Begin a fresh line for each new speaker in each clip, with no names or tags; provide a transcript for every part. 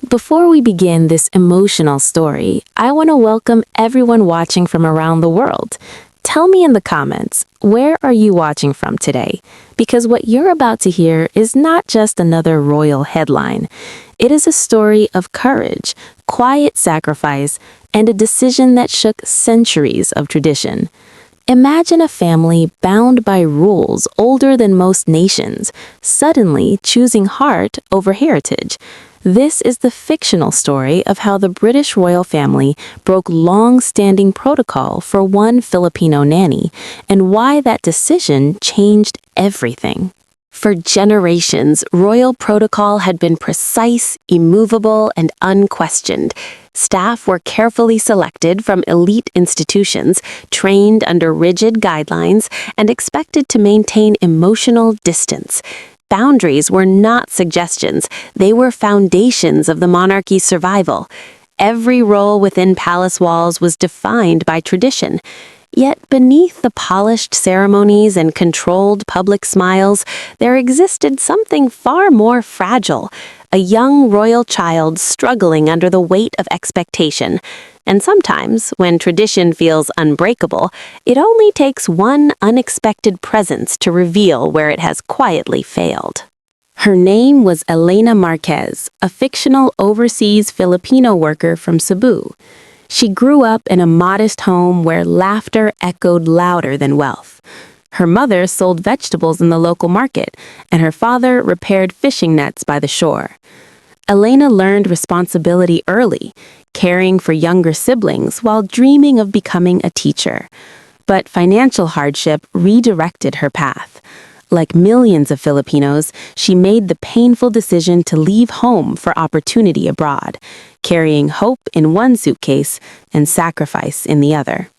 Before we begin this emotional story, I want to welcome everyone watching from around the world. Tell me in the comments, where are you watching from today? Because what you're about to hear is not just another royal headline. It is a story of courage, quiet sacrifice, and a decision that shook centuries of tradition. Imagine a family bound by rules older than most nations, suddenly choosing heart over heritage. This is the fictional story of how the British royal family broke long-standing protocol for one Filipino nanny, and why that decision changed everything. For generations, royal protocol had been precise, immovable, and unquestioned. Staff were carefully selected from elite institutions, trained under rigid guidelines, and expected to maintain emotional distance. Boundaries were not suggestions, they were foundations of the monarchy's survival. Every role within palace walls was defined by tradition. Yet beneath the polished ceremonies and controlled public smiles, there existed something far more fragile, a young royal child struggling under the weight of expectation. And sometimes, when tradition feels unbreakable, it only takes one unexpected presence to reveal where it has quietly failed. Her name was Elena Marquez, a fictional overseas Filipino worker from Cebu. She grew up in a modest home where laughter echoed louder than wealth. Her mother sold vegetables in the local market, and her father repaired fishing nets by the shore. Elena learned responsibility early, caring for younger siblings while dreaming of becoming a teacher. But financial hardship redirected her path. Like millions of Filipinos, she made the painful decision to leave home for opportunity abroad, carrying hope in one suitcase and sacrifice in the other.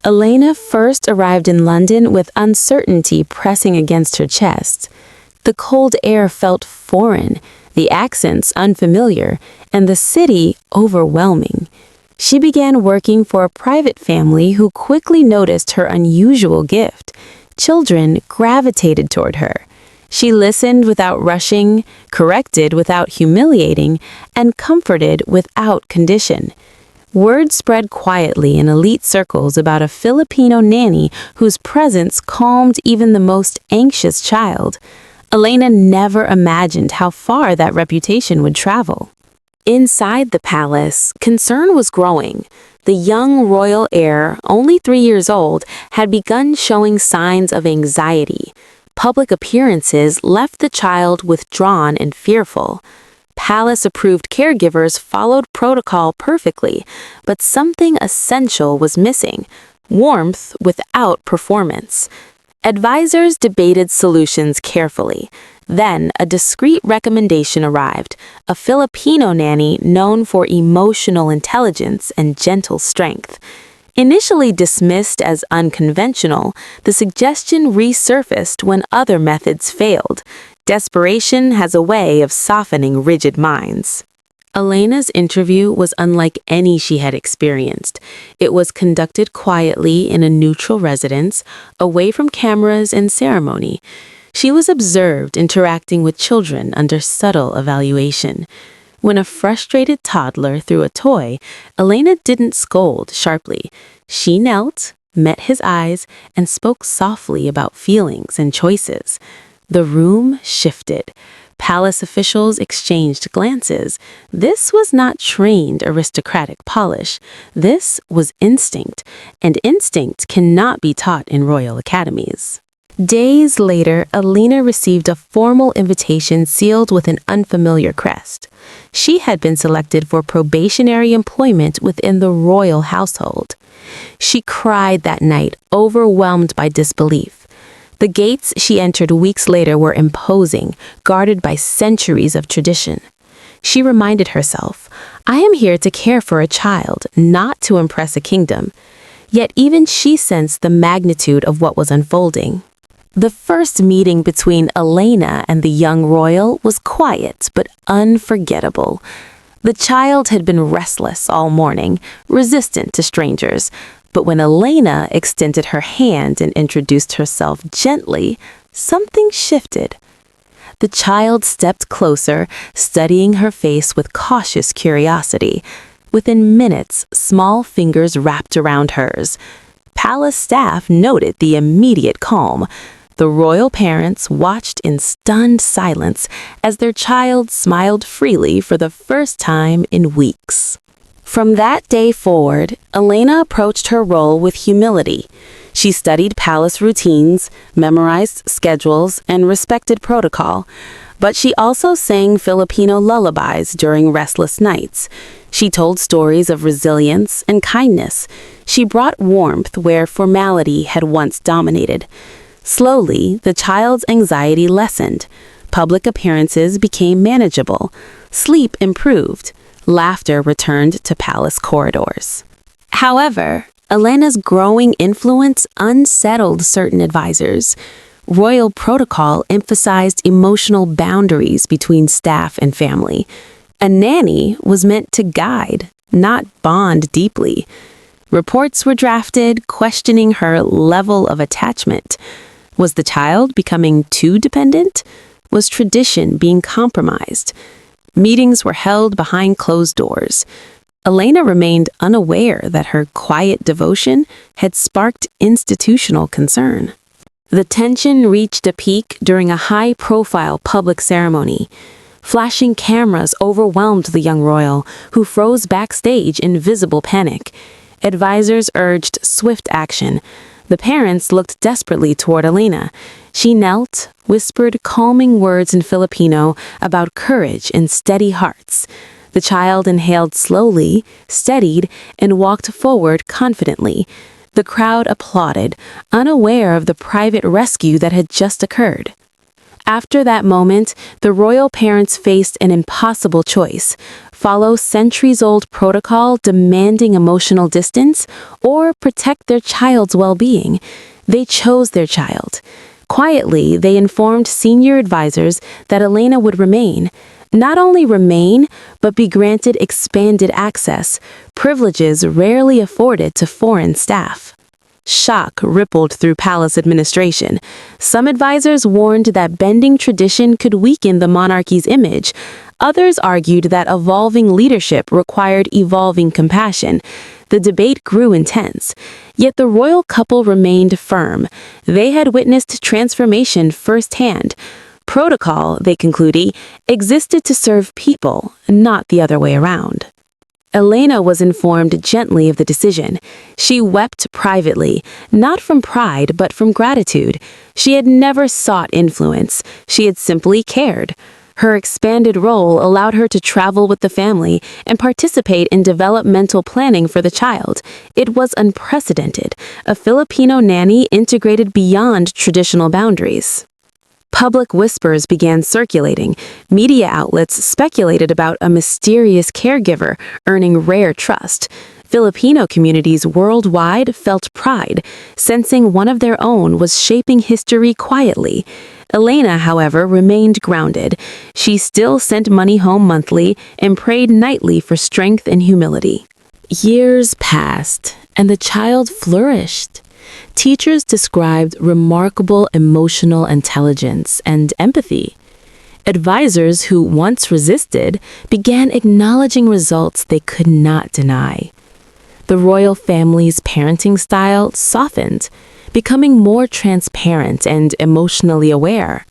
Elena first arrived in London with uncertainty pressing against her chest. The cold air felt foreign, the accents unfamiliar, and the city overwhelming. She began working for a private family who quickly noticed her unusual gift. Children gravitated toward her. She listened without rushing, corrected without humiliating, and comforted without condition. Word spread quietly in elite circles about a Filipino nanny whose presence calmed even the most anxious child. Elena never imagined how far that reputation would travel. Inside the palace, concern was growing. The young royal heir, only 3 years old, had begun showing signs of anxiety. Public appearances left the child withdrawn and fearful. Palace-approved caregivers followed protocol perfectly, but something essential was missing: warmth without performance. Advisors debated solutions carefully. Then, a discreet recommendation arrived: a Filipino nanny known for emotional intelligence and gentle strength. Initially dismissed as unconventional, the suggestion resurfaced when other methods failed. Desperation has a way of softening rigid minds. Elena's interview was unlike any she had experienced. It was conducted quietly in a neutral residence, away from cameras and ceremony. She was observed interacting with children under subtle evaluation. When a frustrated toddler threw a toy, Elena didn't scold sharply. She knelt, met his eyes, and spoke softly about feelings and choices. The room shifted. Palace officials exchanged glances. This was not trained aristocratic polish. This was instinct, and instinct cannot be taught in royal academies. Days later, Elena received a formal invitation sealed with an unfamiliar crest. She had been selected for probationary employment within the royal household. She cried that night, overwhelmed by disbelief. The gates she entered weeks later were imposing, guarded by centuries of tradition. She reminded herself, "I am here to care for a child, not to impress a kingdom." Yet even she sensed the magnitude of what was unfolding. The first meeting between Elena and the young royal was quiet but unforgettable. The child had been restless all morning, resistant to strangers. But when Elena extended her hand and introduced herself gently, something shifted. The child stepped closer, studying her face with cautious curiosity. Within minutes, small fingers wrapped around hers. Palace staff noted the immediate calm. The royal parents watched in stunned silence as their child smiled freely for the first time in weeks. From that day forward, Elena approached her role with humility. She studied palace routines, memorized schedules, and respected protocol, but she also sang Filipino lullabies during restless nights. She told stories of resilience and kindness. She brought warmth where formality had once dominated. Slowly, the child's anxiety lessened. Public appearances became manageable. Sleep improved. Laughter returned to palace corridors. However, Elena's growing influence unsettled certain advisors. Royal protocol emphasized emotional boundaries between staff and family. A nanny was meant to guide, not bond deeply. Reports were drafted questioning her level of attachment. Was the child becoming too dependent? Was tradition being compromised? Meetings were held behind closed doors. Elena remained unaware that her quiet devotion had sparked institutional concern. The tension reached a peak during a high-profile public ceremony. Flashing cameras overwhelmed the young royal, who froze backstage in visible panic. Advisors urged swift action. The parents looked desperately toward Elena. She knelt, whispered calming words in Filipino about courage and steady hearts. The child inhaled slowly, steadied, and walked forward confidently. The crowd applauded, unaware of the private rescue that had just occurred. After that moment, the royal parents faced an impossible choice: follow centuries-old protocol demanding emotional distance, or protect their child's well-being. They chose their child. Quietly, they informed senior advisors that Elena would remain. Not only remain, but be granted expanded access, privileges rarely afforded to foreign staff. Shock rippled through palace administration. Some advisors warned that bending tradition could weaken the monarchy's image. Others argued that evolving leadership required evolving compassion. The debate grew intense. Yet the royal couple remained firm. They had witnessed transformation firsthand. Protocol, they concluded, existed to serve people, not the other way around. Elena was informed gently of the decision. She wept privately, not from pride but from gratitude. She had never sought influence. She had simply cared. Her expanded role allowed her to travel with the family and participate in developmental planning for the child. It was unprecedented, a Filipino nanny integrated beyond traditional boundaries. Public whispers began circulating. Media outlets speculated about a mysterious caregiver earning rare trust. Filipino communities worldwide felt pride, sensing one of their own was shaping history quietly. Elena, however, remained grounded. She still sent money home monthly and prayed nightly for strength and humility. Years passed, and the child flourished. Teachers described remarkable emotional intelligence and empathy. Advisors who once resisted began acknowledging results they could not deny. The royal family's parenting style softened, becoming more transparent and emotionally aware.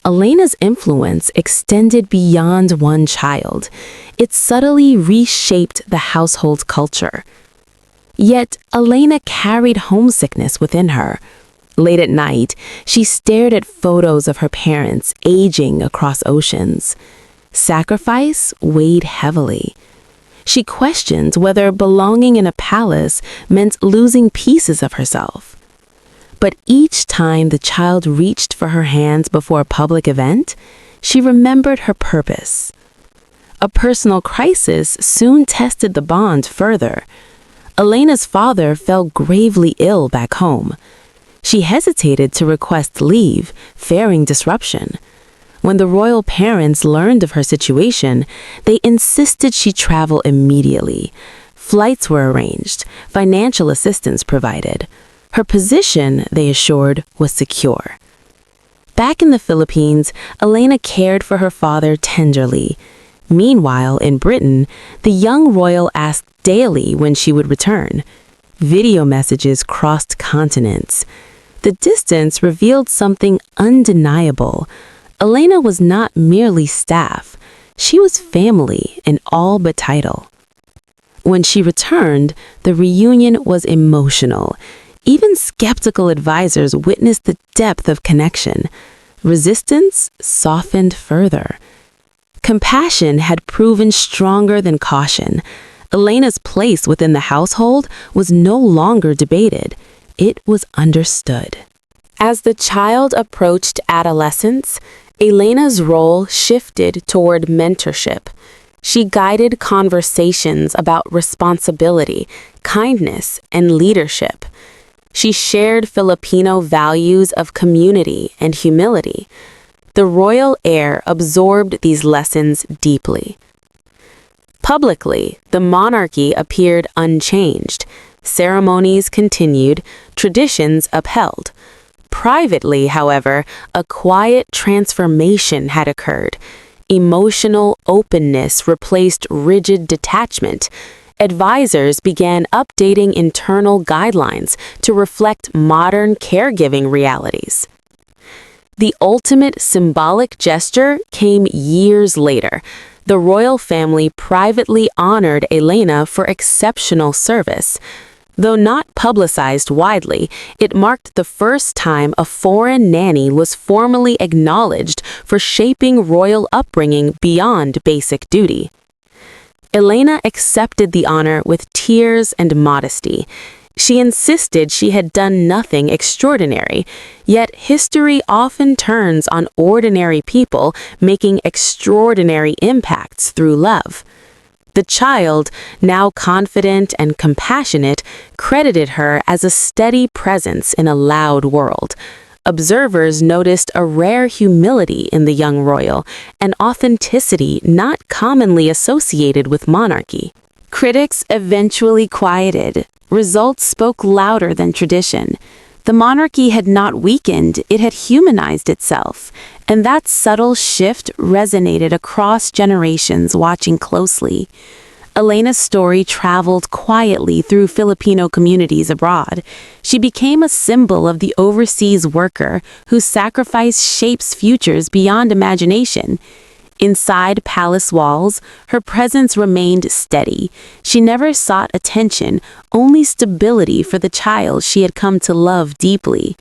Elena's influence extended beyond one child. It subtly reshaped the household culture. Yet, Elena carried homesickness within her. Late at night, she stared at photos of her parents aging across oceans. Sacrifice weighed heavily. She questioned whether belonging in a palace meant losing pieces of herself. But each time the child reached for her hands before a public event, she remembered her purpose. A personal crisis soon tested the bond further. Elena's father fell gravely ill back home. She hesitated to request leave, fearing disruption. When the royal parents learned of her situation, they insisted she travel immediately. Flights were arranged, financial assistance provided. Her position, they assured, was secure. Back in the Philippines, Elena cared for her father tenderly. Meanwhile, in Britain, the young royal asked daily when she would return. Video messages crossed continents. The distance revealed something undeniable. Elena was not merely staff. She was family in all but title. When she returned, the reunion was emotional. Even skeptical advisors witnessed the depth of connection. Resistance softened further. Compassion had proven stronger than caution. Elena's place within the household was no longer debated. It was understood. As the child approached adolescence, Elena's role shifted toward mentorship. She guided conversations about responsibility, kindness, and leadership. She shared Filipino values of community and humility. The royal heir absorbed these lessons deeply. Publicly, the monarchy appeared unchanged. Ceremonies continued, traditions upheld. Privately, however, a quiet transformation had occurred. Emotional openness replaced rigid detachment. Advisors began updating internal guidelines to reflect modern caregiving realities. The ultimate symbolic gesture came years later. The royal family privately honored Elena for exceptional service. Though not publicized widely, it marked the first time a foreign nanny was formally acknowledged for shaping royal upbringing beyond basic duty. Elena accepted the honor with tears and modesty. She insisted she had done nothing extraordinary, yet history often turns on ordinary people making extraordinary impacts through love. The child, now confident and compassionate, credited her as a steady presence in a loud world. Observers noticed a rare humility in the young royal, an authenticity not commonly associated with monarchy. Critics eventually quieted. Results spoke louder than tradition. The monarchy had not weakened, it had humanized itself, and that subtle shift resonated across generations watching closely. Elena's story traveled quietly through Filipino communities abroad. She became a symbol of the overseas worker whose sacrifice shapes futures beyond imagination. Inside palace walls, her presence remained steady. She never sought attention, only stability for the child she had come to love deeply.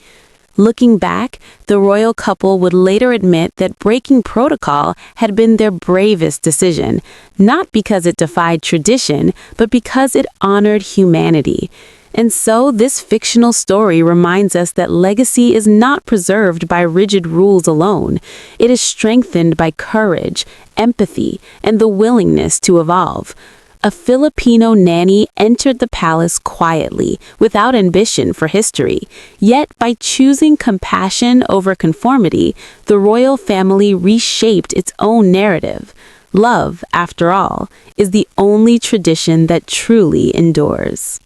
Looking back, the royal couple would later admit that breaking protocol had been their bravest decision, not because it defied tradition, but because it honored humanity. And so this fictional story reminds us that legacy is not preserved by rigid rules alone. It is strengthened by courage, empathy, and the willingness to evolve. A Filipino nanny entered the palace quietly, without ambition for history. Yet, by choosing compassion over conformity, the royal family reshaped its own narrative. Love, after all, is the only tradition that truly endures.